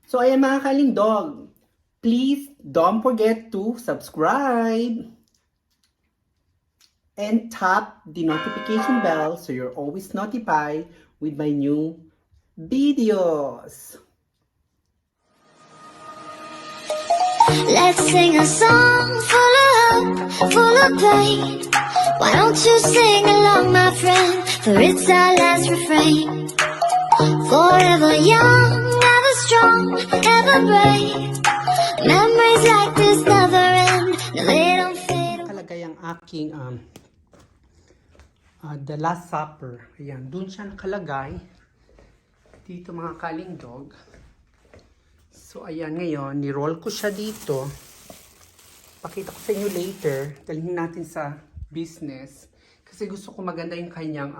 So ayan mga kalindog, please don't forget to subscribe and tap the notification bell so you're always notified with my new videos. Let's sing a song full of hope, full of pain. Why don't you sing along, my friend? For it's our last refrain. Forever young, ever strong, ever brave. Memories like this never end. No, they don't fade. Nakalagay ang aking The Last Supper. Ayan, dun siya nakalagay. Dito mga kalindog. So ayan ngayon, ni-roll ko siya dito. Pakita ko sa inyo later. Dalhin natin sa business. Kasi gusto ko maganda yung kanyang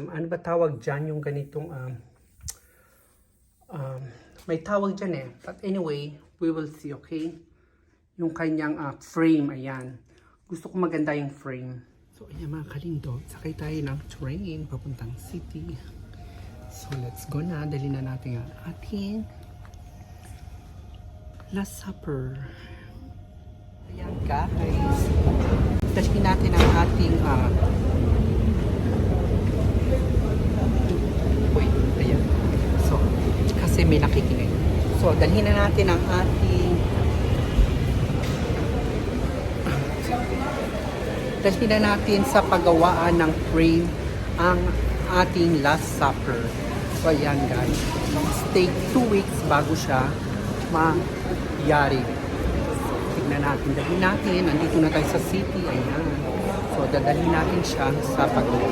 ano ba tawag dyan? Yung ganitong may tawag dyan eh. But anyway, we will see, okay? Yung kanyang frame, ayan. Gusto ko maganda yung frame. So ayan mga kalindog, sakay tayo ng train papuntang city. So let's go na. Dali na natin ang ating Last Supper. Ayan guys. Dalhin natin ang ating wait, ayan. So, kasi may nakikinig. So, dalhin na natin ang ating dalhin na natin sa paggawaan ng frame ang ating Last Supper. So, ayan guys. Stay 2 weeks bago siya mayari. So, tignan natin. Dalhin natin. Nandito na tayo sa city. Ayan. So, dadalhin natin siya sa paggawa.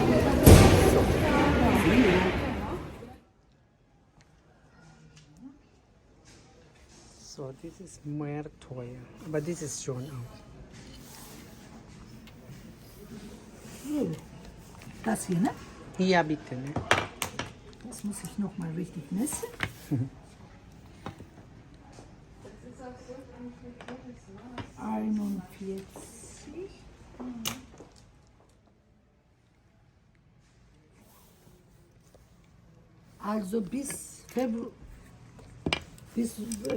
So, see you. So, this is Muertoya. But this is shown out. Das hier, ne? Ja, bitte. Ne? Das muss ich noch mal richtig messen. Also bis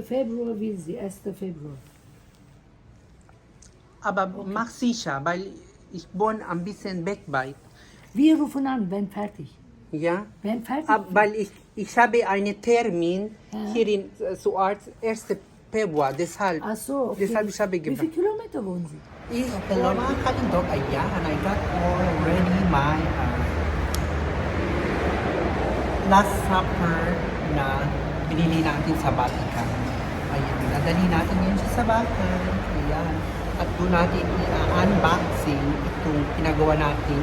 Februar will sie, 1. Februar. Aber mach sicher, weil ich wohne ein bisschen weg weit. Wir rufen an, wenn fertig. Ja? Wenn fertig. Weil ich habe einen Termin Ja. hier in Suarz 1. Februar, deshalb. Ach so, okay. Deshalb ich habe Wie viele gemacht. Kilometer wohnen Sie? Hello mga kalindog, ayan, I got already my Last Supper na binili natin sa Vatican. Ayan, nadali natin yun siya sa bahay. Ayan. At doon natin i-unboxing itong pinagawa natin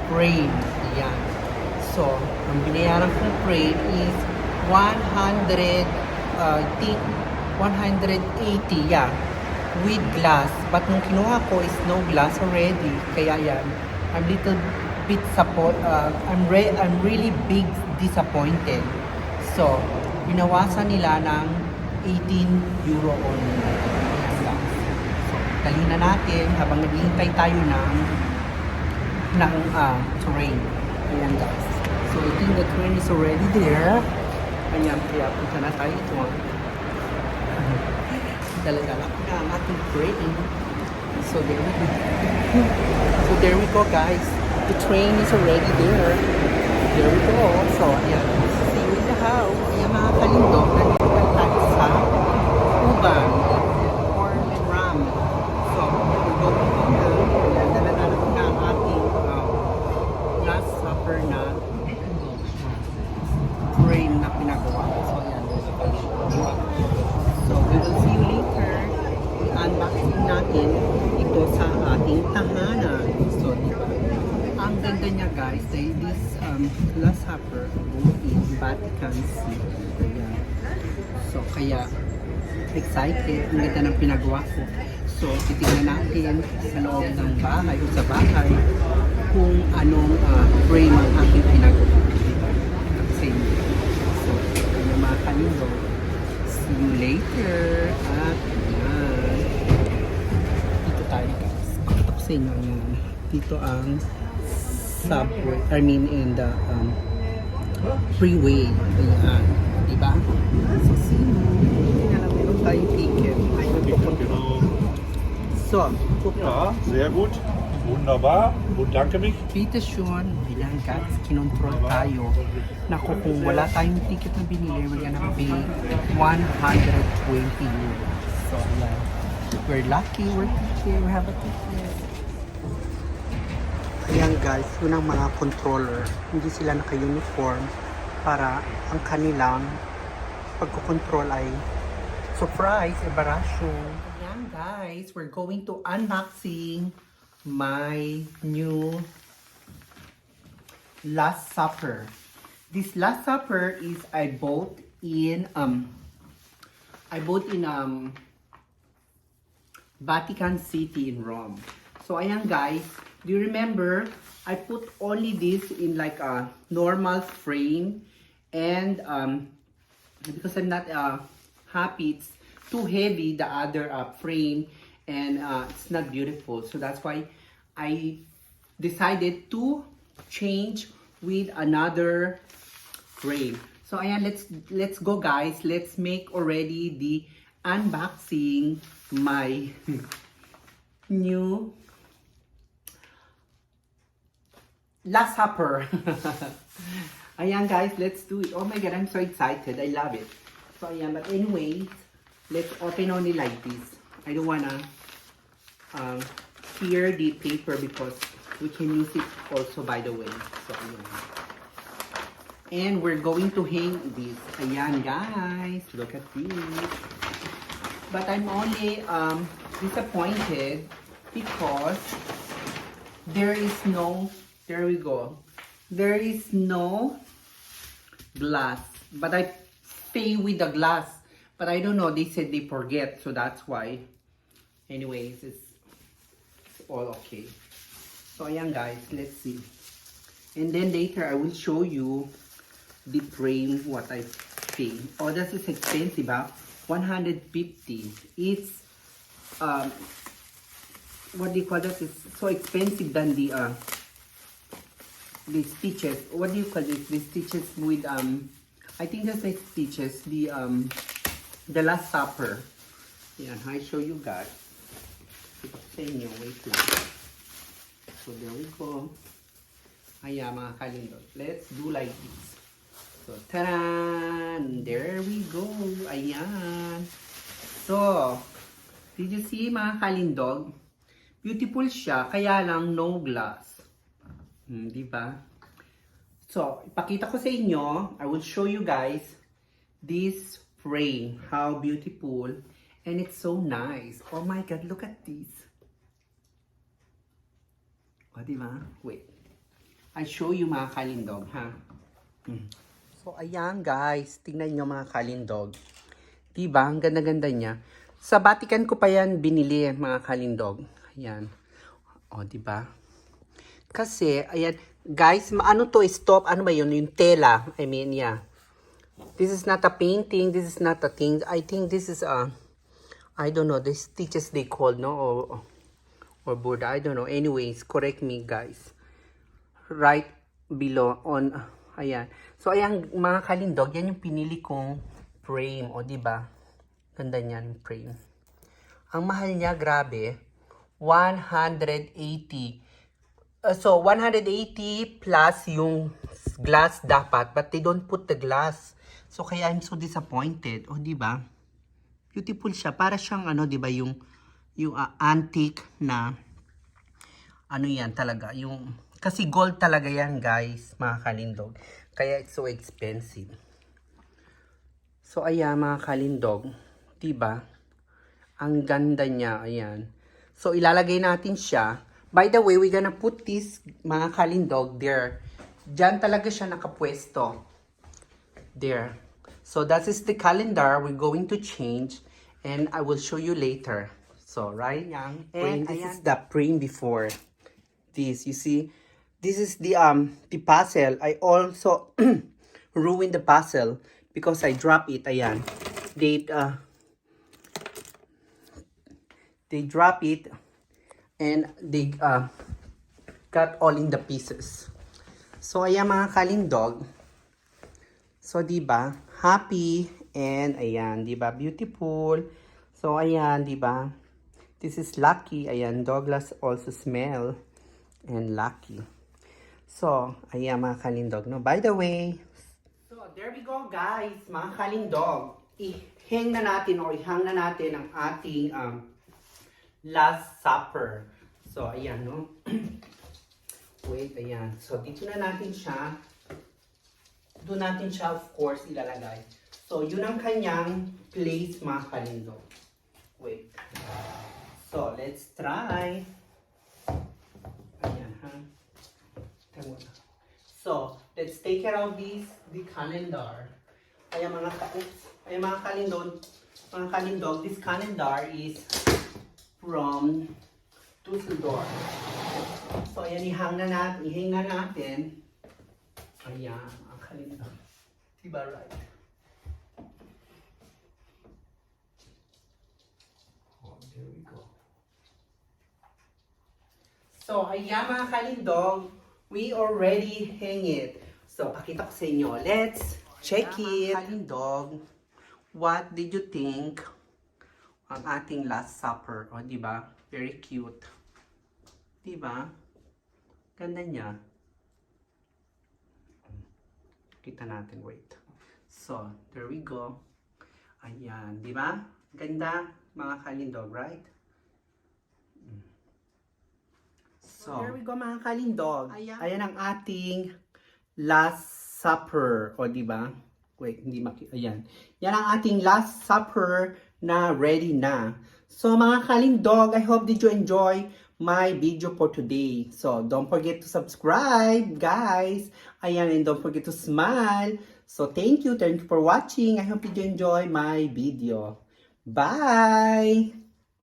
frame. Ayan. So, ang binayaran kong frame is 180, yeah, with glass. But nung kinuha ko is no glass already. Kaya yan, I'm little bit I'm really big disappointed. So, binawasan nila ng 18 euro only. Ayan lang. So, dali na natin habang naghihintay tayo ng train. Ayan guys. So, I think the train is already there. Ayan, kaya punta na tayo ito. Dala-dala ko na ang ating train. So there we go guys. The train is already there. There we go. So ayan. See you in the house. Ayan mga kalindog. Nandito tayo sa Uban or Ram. So we're going to ayan. Dala-dala ko na ang ating Last Supper na train na pinagawa. So ayan. So we will see you later. I-unboxing natin ito sa ating tahanan. So ang ganda niya guys, this Last Supper in Vatican City. Ayan. So kaya excited. Ang ganda ng pinagawa ko. So titignan natin sa loob ng bahay o sa bahay kung anong frame ang aking pinagawa. Same. So yung mga kalindog. See you later. At ayan. Dito tayo guys. Pakita ko sa inyo yan. Dito ang subway. I mean in the freeway. Ayan. Diba? So So, guck mal. Ja, sehr gut. Wunderbar. Bedanke mich. Bitte schön. Ayan guys, kinontrol tayo. Naku, kung wala tayong ticket na binili, we're gonna pay 120 euros. So, ayan. We're lucky, we have a ticket. Ayan guys, yun ang mga controller. Hindi sila naka-uniform para ang kanilang pagkukontrol ay surprise, embarrassing. Ayan guys, we're going to unboxing my new Last Supper. This Last Supper is I bought in Vatican City in Rome. So ayan guys, do you remember I put only this in like a normal frame, and because I'm not happy, it's too heavy, the other frame, and it's not beautiful. So that's why I decided to change with another frame. So ayan, let's go guys. Let's make already the unboxing my new Last Supper. Ayan guys, let's do it. Oh my god, I'm so excited. I love it. So ayan, but anyway, let's open only like this. I don't wanna tear the paper because we can use it also, by the way. So ayan. And we're going to hang this. Ayan guys, look at this. But I'm only disappointed because there is no, there we go. There is no glass. But I pay with the glass. But I don't know, they said they forget. So that's why. Anyways, it's all okay. So ayan guys, let's see. And then later I will show you the frame, what I pay. Oh, this is expensive, huh? 150. It's what do you call that? It's so expensive than the stitches. What do you call this? The stitches with I think that's like stitches. The Last Supper. Yeah, I show you guys. Wait lang. So there we go. Ayan mga kalindot. Let's do like this. So, taran! There we go. Ayan. So, did you see mga kalindog? Beautiful siya, kaya lang no glass. Di ba? So, ipakita ko sa inyo. I will show you guys this frame. How beautiful. And it's so nice. Oh my God, look at this. O, di ba? Wait. I show you mga kalindog, ha? So, ayan guys. Tingnan nyo mga kalindog. Diba? Ang ganda-ganda niya. Sa Vatican ko pa yan binili, mga kalindog. Ayan. O, diba? Kasi, ayan. Guys, ano to? Stop. Ano ba yun? Yung tela. I mean, yeah. This is not a painting. This is not a thing. I think this is a... I don't know. The stitches they call, no? Or Buddha. I don't know. Anyways, correct me, guys. Right below on... Ayan. So, ayan, mga kalindog, yan yung pinili kong frame. O, diba? Ganda niyan yung frame. Ang mahal niya, grabe. 180. So, 180 plus yung glass dapat. But they don't put the glass. So, kaya I'm so disappointed. O, diba? Beautiful siya. Para siyang, ano, diba, yung antique na, ano yan talaga, yung... Kasi gold talaga yan, guys, mga kalindog. Kaya it's so expensive. So, ayan, mga kalindog. Diba? Ang ganda niya, ayan. So, ilalagay natin siya. By the way, we're gonna put this, mga kalindog, there. Diyan talaga siya nakapwesto. There. So, that is the calendar we're going to change. And I will show you later. So, right? And this is the frame before. This, you see? This is the puzzle. I also ruined the puzzle because I dropped it. Ayan. They drop it and they cut all in the pieces. So ayan mga kalindog. So diba? Happy and ayan, diba? Beautiful. So ayan, diba? This is Lucky. Ayan, Douglas also smell. And Lucky. So, ayan mga kalindog, no? By the way, so there we go guys, mga kalindog. I-hang na natin o ihang na natin ang ating Last Supper. So, ayan, no? Wait, ayan. So, dito na natin siya. Doon natin siya, of course, ilalagay. So, yun ang kanyang place, mga kalindog. Wait. So, let's try. Ayan, ha? Tama. So, let's take care of the calendar. Ayan mga kalindog, this calendar is from Dusseldorf. So, ayan, ihang na natin. Ayan, mga kalindog. Diba right? Oh, there we go. So, ayan mga kalindog, we already hang it. So, pakita ko sa inyo. Let's check it. Mga kalindog, what did you think ang ating Last Supper? O, diba? Very cute. Diba? Ganda niya. Kita natin, wait. So, there we go. Ayan, diba? Ganda, mga kalindog, right? So, there we go mga kalindog. Ayan ang ating Last Supper. O, diba? Wait, hindi makita. Ayan. Yan ang ating Last Supper na ready na. So, mga kalindog, I hope that you enjoy my video for today. So, don't forget to subscribe, guys. Ayan, and don't forget to smile. So, thank you for watching. I hope that you enjoy my video. Bye!